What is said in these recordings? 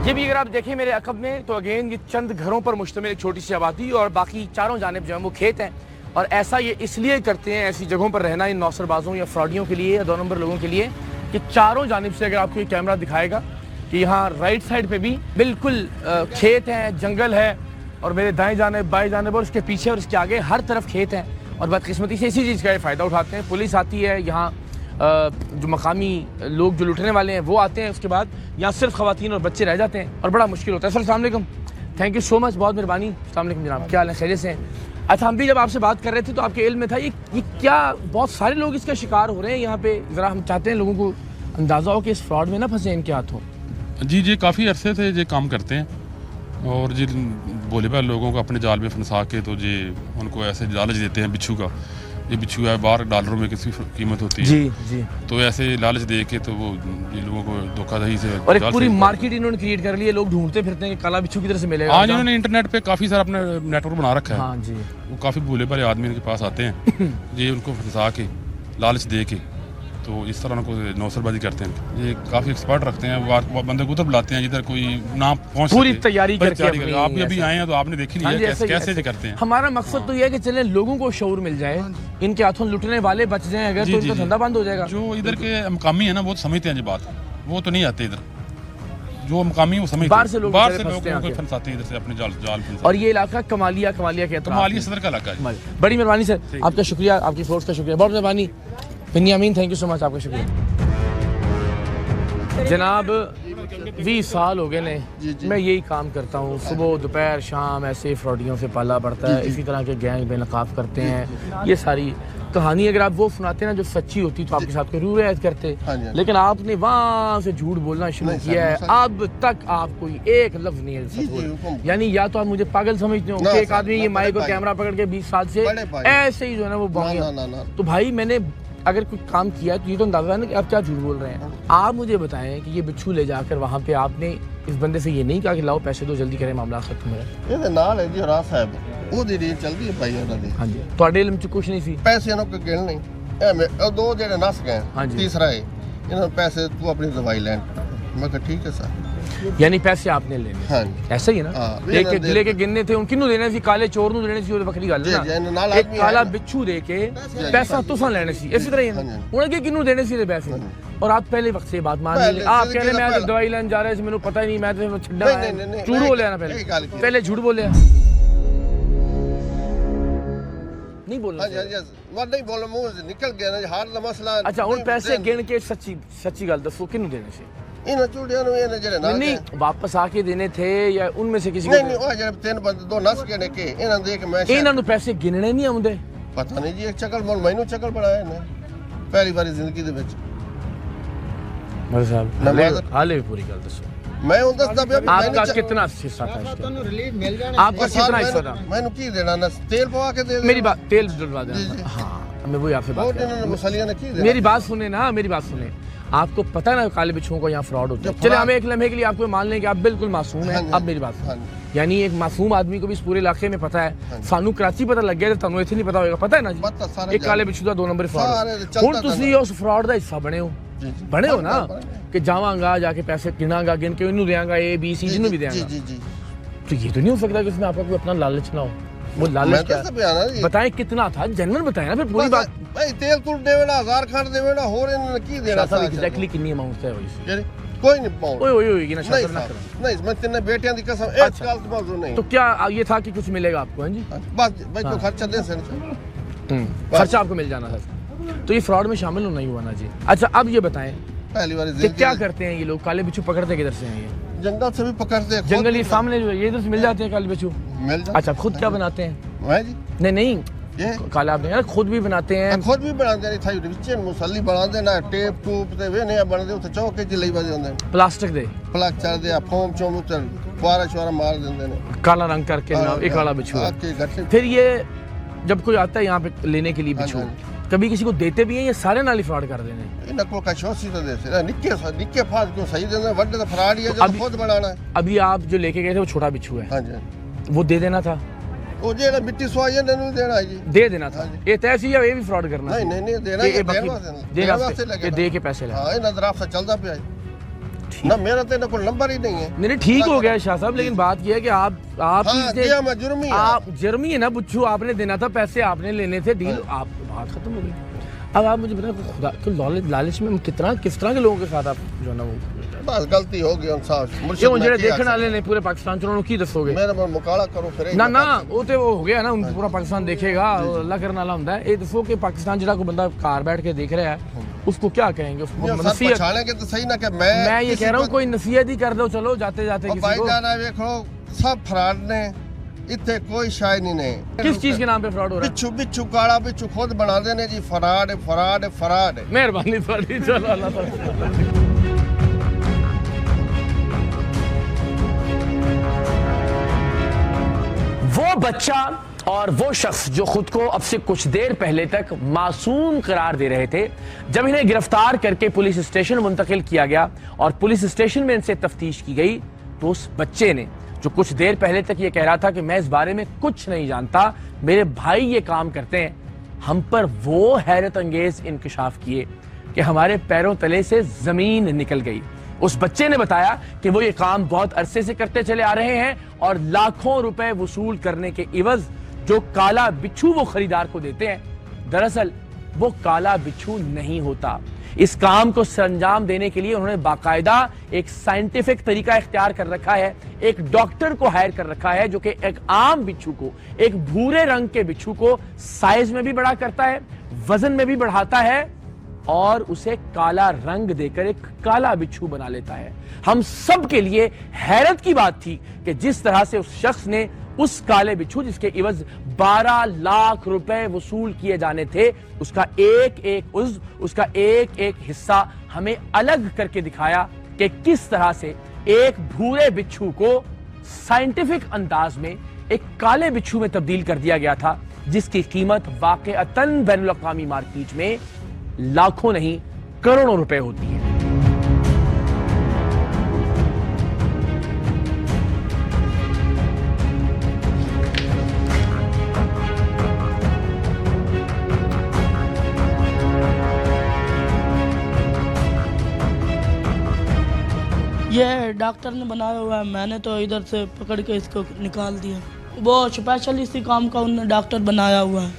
ये भी अगर आप देखें मेरे अकब में तो अगेन ये चंद घरों पर मुश्तमिल एक छोटी सी आबादी और बाकी चारों जानिब जो है वो खेत हैं। और ऐसा ये इसलिए करते हैं ऐसी जगहों पर रहना इन नौसरबाजों या फ्रॉडियों के लिए या 2 नंबर लोगों के लिए कि चारों जानिब से अगर आपको ये कैमरा दिखाएगा कि यहाँ राइट साइड पे भी बिल्कुल खेत है, जंगल है और मेरे दाएं जानिब बाएं जानिब और उसके पीछे और उसके आगे हर तरफ खेत हैं। और बदकिस्मती से इसी चीज़ का फ़ायदा उठाते हैं। पुलिस आती है यहाँ, जो मकामी लोग जो लुटने वाले हैं वो आते हैं, उसके बाद यहाँ सिर्फ ख़वातीन और बच्चे रह जाते हैं और बड़ा मुश्किल होता है। सर अस्सलाम वालेकुम, थैंक यू सो मच, बहुत मेहरबानी। अस्सलाम वालेकुम जनाब, क्या हाल है, खैरियत से हैं? अच्छा, हम भी जब आपसे बात कर रहे थे तो आपके इल्म में था ये क्या बहुत सारे लोग इसका शिकार हो रहे हैं यहाँ पे, ज़रा हम चाहते हैं लोगों को अंदाज़ा हो कि इस फ्रॉड में ना फंसे इनके हाथों। जी काफ़ी अरसे से ये काम करते हैं और जी भोले भाले लोगों को अपने जाल में फंसा के तो जी उनको ऐसे लालच देते हैं। बिच्छू का, ये बिच्छू है $12 में किसी कीमत होती है जी जी, तो ऐसे लालच दे के तो वो ये लोगों को धोखाधड़ी से और एक पूरी मार्केट इन्होंने क्रिएट कर ली है। लोग ढूंढते फिरते हैं कि काला बिच्छू किधर से मिलेगा। हाँ, इन्होंने इंटरनेट पे काफ़ी सारा अपना नेटवर्क बना रखा है। हाँ जी, वो काफ़ी भोले भाले आदमी इनके पास आते हैं ये उनको फंसा के लालच दे के तो इस तरह उनको नौसरबाजी करते हैं। ये काफ़ी एक्सपर्ट रखते हैं, वो बंदे को उधर बुलाते हैं जिधर कोई ना पहुंच पूरी तैयारी करके आप भी अभी आए हैं तो आपने देखी लिया कैसे करते हैं। हमारा मकसद तो ये है कि चले लोगों को शऊर मिल जाए, इनके हाथों लुटने वाले बच जाएं अगर तो इनका धंधा बंद हो जाएगा। जो इधर के मकामी है ना वो समझते हैं ये बात, वो तो नहीं आते इधर। जो मकामी वो समझते बाहर से लोग फंसाते हैं इधर से अपने जाल। और ये इलाका कमालिया के कमालिया सदर का इलाका है। बड़ी मेहरबानी सर, आपका शुक्रिया, आपकी फोर्स का शुक्रिया, बहुत मेहरबानी बिन्यामीन, थैंक यू सो मच, आपका शुक्रिया। जनाब 20 साल हो गए ने मैं यही काम करता हूँ, सुबह दोपहर शाम ऐसे फ्रॉडियों से पाला पड़ता है। इसी तरह के गैंग बेनकाब करते हैं। ये सारी कहानी अगर आप वो सुनाते ना जो सच्ची होती तो आपके साथ कोई रूह रियायत करते, लेकिन आपने वहाँ से झूठ बोलना शुरू किया है। अब तक आप कोई एक लफ्ज नहीं है, यानी या तो आप मुझे पागल समझते हो कि एक आदमी ये माइक और कैमरा पकड़ के 20 साल से ऐसे ही जो है ना वो बांगे। तो भाई मैंने अगर कोई काम किया तो ये तो अंदाजा है ना कि आप क्या झूठ बोल रहे हैं। आप मुझे बताएं कि ये बिच्छू ले जाकर वहाँ पे आपने इस बंदे से ये नहीं कहा कि लाओ पैसे दो जल्दी करें मामला खत्म है। ਇਹਦੇ ਨਾਲ ਹੈ ਜੀ ਰਾਹ ਸਾਹਿਬ ਉਹਦੀ ਰੀਲ ਚੱਲਦੀ ਹੈ ਭਾਈ ਉਹਨਾਂ ਦੀ। ਹਾਂਜੀ, ਤੁਹਾਡੇ ਇਲਮ ਚ ਕੁਝ ਨਹੀਂ ਸੀ? ਪੈਸੇ ਇਹਨਾਂ ਕੋਲ ਗਿਣ ਨਹੀਂ, ਐਵੇਂ ਉਹ ਦੋ ਜਿਹੜੇ ਨਸ ਗਏ। ਤੀਸਰਾ ਹੈ ਇਹਨਾਂ ਨੂੰ ਪੈਸੇ ਤੂੰ ਆਪਣੀ ਦਵਾਈ ਲੈਣ। मैं कहा ठीक है सर, यानी पैसे आपने लेने। हाँ, ऐसा ही है ना। लेके गिनने थे, किन्नू देने सी, काले चोर नू देने सी, वो वक्री गल है ना। एक काला बिच्छू दे के पैसा तुसा लेने सी, इसी तरह ही है। उन्हें के किन्नू देने सी पैसे और आप पहले वक्त से बात मान ली। आप कह रहे मैं दवाई लेने जा रहे थे, मैंने पता ही नहीं, मैं तो छड्डा झूठ बोले ना, पहले झूठ बोले नहीं बोलना। नहीं बोलना, मुंह से निकल गया ना हार दा मसला। अच्छा हुन पैसे गिन के सच्ची गल दसो किन्नू देने सी? इन चूड़ियां नु ये जेड़े ना नहीं वापस आके देने थे या उनमें से किसी को? नहीं ओ जेड़े 3 बंदे दो नस के ने के इना दे के मैं इना नु पैसे गिनने नहीं आउंदे। पता नहीं जी, एक चक्कर मैनू चक्कर बनाया ने पहली बार जिंदगी दे विच। मर साहब हाले पूरी गल दसो। मैं उन दसदा पे आपका कितना हिस्सा था इसका? तन्नू रिलीफ मिल जाना। आपका कितना हिस्सा था? मैनू की देना ना, तेल पवा के दे। मेरी बात तेल डलवा देना। हां मैं वही आपसे बात कर रहा हूं। मसलिया ने की देना। मेरी बात सुने ना, मेरी बात सुने। आपको पता है ना काले बिच्छुओं को यहाँ फ्रॉड होता है। चले हमें एक लम्हे के लिए आपको मान लें कि आप बिल्कुल मासूम हैं। अब मेरी बात सुन, यानी एक मासूम आदमी को भी इस पूरे इलाके में पता है। सानू कराची पता लग गया, तनु इत्थे नहीं पता होगा, पता है ना जी। एक काले बिच्छू का 2 नंबर फ्रॉड। हुण तुसीं उस फ्रॉड का हिस्सा बने हो ना कि जावांगा जाके पैसे गिनागा, गिन के इन्हू देंगा A B C जिन्हों भी देंगा। तो ये तो नहीं हो सकता कि उसमें आपका कोई अपना लालच ना हो। वो लालच क्या बताएं, कितना था जनरल बताएं ना फिर पूरी बात। भाई तेल तुल देवेना, 1000 खंड देवेना, होर इन्होंने की देना था। एग्जैक्टली कितनी अमाउंट है वही? कोई नहीं पाउंड। ओए होगी ना शायद ना करो। नहीं मैं तेरे बेटियां दी कसम एक साल तो मौजूद नहीं। तो क्या ये था कि कुछ मिलेगा आपको? हैं जी बस भाई को खर्चा दे से खर्चा आपको मिल जाना था। तो ये फ्रॉड में शामिल होना ही हुआ ना जी। अच्छा अब ये बताएं पहली बार क्या करते हैं ये लोग? काले बिच्छू पकड़ते किधर से हैं ये? जंगल से भी पकड़ते हैं। जंगल ये सामने जो है ये इधर से मिल जाते हैं काले बिच्छू? मिल जाते। अच्छा खुद क्या बनाते हैं? मैं जी नहीं ये काला आपने खुद भी बनाते हैं? खुद भी बनाते हैं। थाई विच मुसल्ली बनाते ना, टेप टूप ते वे नहीं बनदे उते चौके च लई बजे होंदे। प्लास्टिक दे प्लास्टिक दे फोम चोम उते फुआरा शुआरा मार देंदे ने, काला रंग करके ना एक काला बिच्छू। फिर ये जब कोई आता है यहाँ पे लेने के लिए बिच्छू, कभी किसी को देते भी हैं या सारे नाली फ्रॉड कर देने? इन्हें को का शोसी तो देते निक्के फाज को सही देना, वड्डे तो फ्रॉड ही है जो खुद बनाना है। अभी आप जो लेके गए थे वो छोटा बिच्छू है? हां जी। वो दे देना था? वो जेड़ा मिट्टी स्वाई ने देना है जी, दे देना था। ये तैसी है ये भी फ्रॉड करना? नहीं देना, ये दे के पैसे ले। हां इन अदराफ से चलदा पे है। ना मेरा तो कोई नंबर ही नहीं है। नहीं ठीक हो गया शाह साहब, लेकिन बात यह है कि आप जुर्मी आप जुर्मी है ना बुच्चू, आपने देना था पैसे, आपने लेने थे, डील आप बात खत्म हो गई। अब आप मुझे बताएं खुदा तो लालच में किस तरह के लोगों के साथ आप जो है ना वो बस गलती हो गई ये मुझे देखने वाले ने पूरे पाकिस्तान च उन्होंने की दसोगे मेरे मुकाला करो फिर ना ना वो तो वो हो गया ना, पूरा पाकिस्तान देखेगा, अल्लाह करने वाला होता है। ये दसो कि पाकिस्तान जरा कोई बंदा कार बैठ के देख रहा है उसको क्या कहेंगे, उसको नसीहत के तो सही ना कि मैं ये कह रहा हूँ कोई नसीहत ही कर दो चलो जाते जाते किसी को। देखो सब फ्रॉड ने, इतने कोई शाय नहीं। किस चीज के नाम पे फ्रॉड हो रहा है? बिच्छू काला बिच्छू खुद बना देने जी, फ्रॉड फ्रॉड फ्रॉड। मेहरबानी थोड़ी, चलो अल्लाह ताला। वो बच्चा और वो शख्स जो खुद को अब से कुछ देर पहले तक मासूम करार दे रहे थे, जब इन्हें गिरफ्तार करके पुलिस स्टेशन मुंतकिल किया गया और पुलिस स्टेशन में इनसे तफ्तीश की गई, तो उस बच्चे ने जो कुछ देर पहले तक ये कह रहा था कि मैं इस बारे में कुछ नहीं जानता, मेरे भाई ये काम करते हैं, हम पर वो हैरत अंगेज इंकशाफ किए कि हमारे पैरों तले से जमीन निकल गई। उस बच्चे ने बताया कि वो ये काम बहुत अरसे से करते चले आ रहे हैं और लाखों रुपए वसूल करने के इवज जो काला बिच्छू वो खरीदार को देते हैं, दरअसल वो काला बिच्छू नहीं होता। इस काम को सरंजाम देने के लिए उन्होंने बाकायदा एक साइंटिफिक तरीका इख्तियार कर रखा है, एक डॉक्टर को हायर कर रखा है जो कि एक आम बिच्छू को, एक भूरे रंग के बिच्छू को साइज में भी बड़ा करता है, वजन में भी बढ़ाता है और उसे काला रंग देकर एक काला बिच्छू बना लेता है। हम सब के लिए हैरत की बात थी कि जिस तरह से उस शख्स ने उस काले बिच्छू जिसके इवज 12 लाख रुपए वसूल किए जाने थे, उसका एक एक उज़्व, उसका एक एक हिस्सा हमें अलग करके दिखाया कि किस तरह से एक भूरे बिच्छू को साइंटिफिक अंदाज में एक काले बिच्छू में तब्दील कर दिया गया था, जिसकी कीमत वाक़अतन बैनुल अक़वामी मार्केट में लाखों नहीं करोड़ों रुपए होती है। ये डॉक्टर ने बनाया हुआ है, मैंने तो इधर से पकड़ के इसको निकाल दिया। वो स्पेशल इसी काम का उन्होंने डॉक्टर बनाया हुआ है,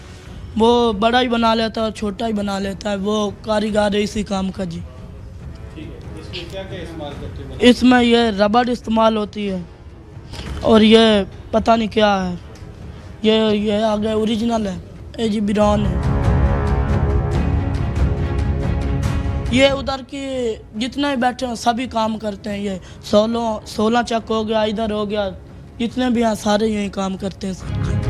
वो बड़ा ही बना लेता है और छोटा ही बना लेता है, वो कारीगर है इसी काम का जी। इसमें क्या इस्तेमाल करते हैं? इसमें ये रबड़ इस्तेमाल होती है और ये पता नहीं क्या है, ये आगे ओरिजिनल है, ए जी बिरान है। ये उधर की जितने भी बैठे हैं सभी काम करते हैं, ये 16 चक हो गया, इधर हो गया, जितने भी हैं सारे यही काम करते हैं सर।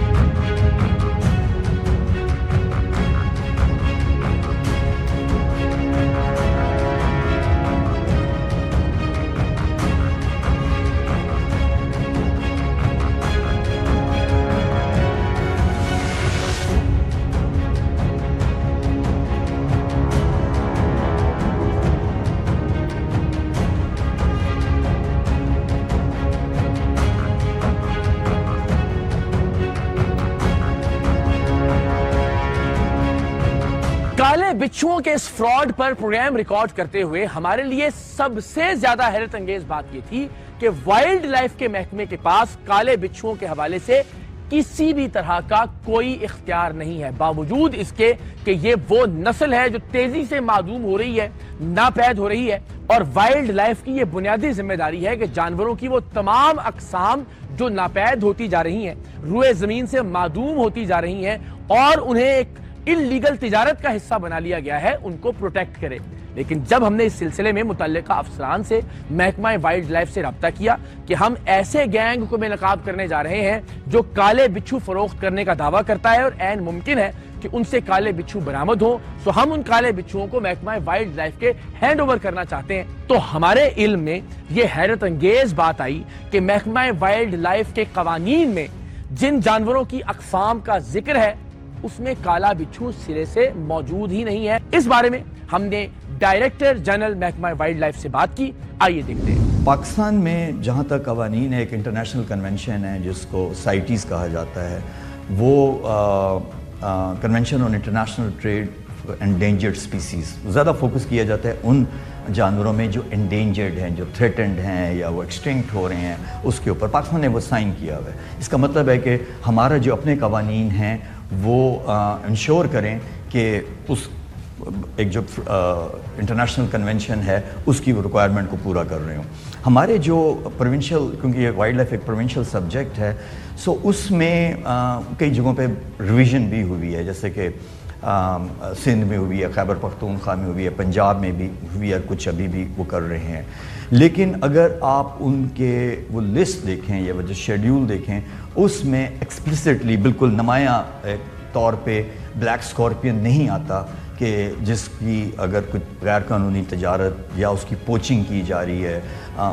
काले बिच्छुओं के इस फ्रॉड पर प्रोग्राम रिकॉर्ड करते हुए हमारे लिए सबसे ज्यादा हैरत अंगेज बात यह थी कि वाइल्ड लाइफ के महकमे के पास काले बिच्छुओं के हवाले से किसी भी तरह का कोई इख्तियार नहीं है, बावजूद इसके कि ये वो नस्ल है जो तेजी से मादूम हो रही है, नापैद हो रही है। और वाइल्ड लाइफ की ये बुनियादी जिम्मेदारी है कि जानवरों की वो तमाम अकसाम जो नापैद होती जा रही हैं, रुए जमीन से मादूम होती जा रही हैं और उन्हें एक इल्लीगल तिजारत का हिस्सा बना लिया गया है, उनको प्रोटेक्ट करे। लेकिन जब हमने इस सिलसिले में मुतल्लिका अफसरान से, महकमा वाइल्ड लाइफ से रब्ता किया कि हम ऐसे गैंग को बेनकाब करने जा रहे हैं जो काले बिच्छू फरोख्त करने का दावा करता है और ऐन मुमकिन है कि उनसे काले बिच्छू बरामद हो, तो हम उन काले बिच्छुओं को महकमा वाइल्ड लाइफ के हैंड ओवर करना चाहते हैं। तो हमारे इल्म में यह हैरत अंगेज बात आई कि महकमा वाइल्ड लाइफ के कवानीन में जिन जानवरों की अकसाम का जिक्र है उसमें काला बिच्छू सिरे से मौजूद ही नहीं है। इस बारे में हमने डायरेक्टर जनरल महकमा वाइल्ड लाइफ से बात की, आइए देखते हैं। पाकिस्तान में जहाँ तक कवानीन है, एक इंटरनेशनल कन्वेंशन है जिसको साइटीज़ कहा जाता है, वो convention on international trade endangered species, ज़्यादा फोकस किया जाता है उन जानवरों में जो एंडेंजर्ड हैं, जो थ्रेटेंड हैं या वो एक्सटिंक्ट हो रहे हैं, उसके ऊपर पाकिस्तान ने वो साइन किया हुआ है। इसका मतलब है कि हमारा जो अपने कवानीन हैं वो इंश्योर करें कि उस एक जो इंटरनेशनल कन्वेंशन है उसकी वो रिक्वायरमेंट को पूरा कर रहे हों। हमारे जो प्रोविंशियल, क्योंकि ये वाइल्ड लाइफ एक प्रोविंशियल सब्जेक्ट है, सो उसमें कई जगहों पे रिवीजन भी हुई है, जैसे कि सिंध में हुई है, खैबर पख्तूनख्वा में हुई है, पंजाब में भी हुई है, कुछ अभी भी वो कर रहे हैं। लेकिन अगर आप उनके वो लिस्ट देखें या वो जो शेड्यूल देखें, उसमें एक्सप्लिसिटली बिल्कुल नुमायां तौर पे ब्लैक स्कॉर्पियन नहीं आता कि जिसकी अगर कुछ गैर कानूनी तजारत या उसकी पोचिंग की जा रही है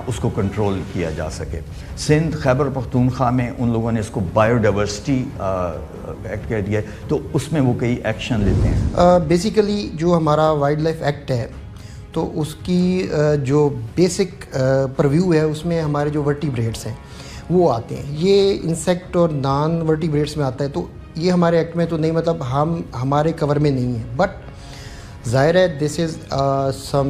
उसको कंट्रोल किया जा सके। सिंध खैबर पख्तूनख्वा में उन लोगों ने इसको बायोडाइवर्सिटी एक्ट कह दिया है, तो उसमें वो कई एक्शन लेते हैं। बेसिकली जो हमारा वाइल्ड लाइफ एक्ट है तो उसकी जो बेसिक परव्यू है उसमें हमारे जो वर्टिब्रेट्स हैं वो आते हैं। ये इंसेक्ट और नॉन वर्टिब्रेट्स में आता है, तो ये हमारे एक्ट में तो नहीं, मतलब हम हमारे कवर में नहीं है। बट ज़ाहिर है दिस इज़ सम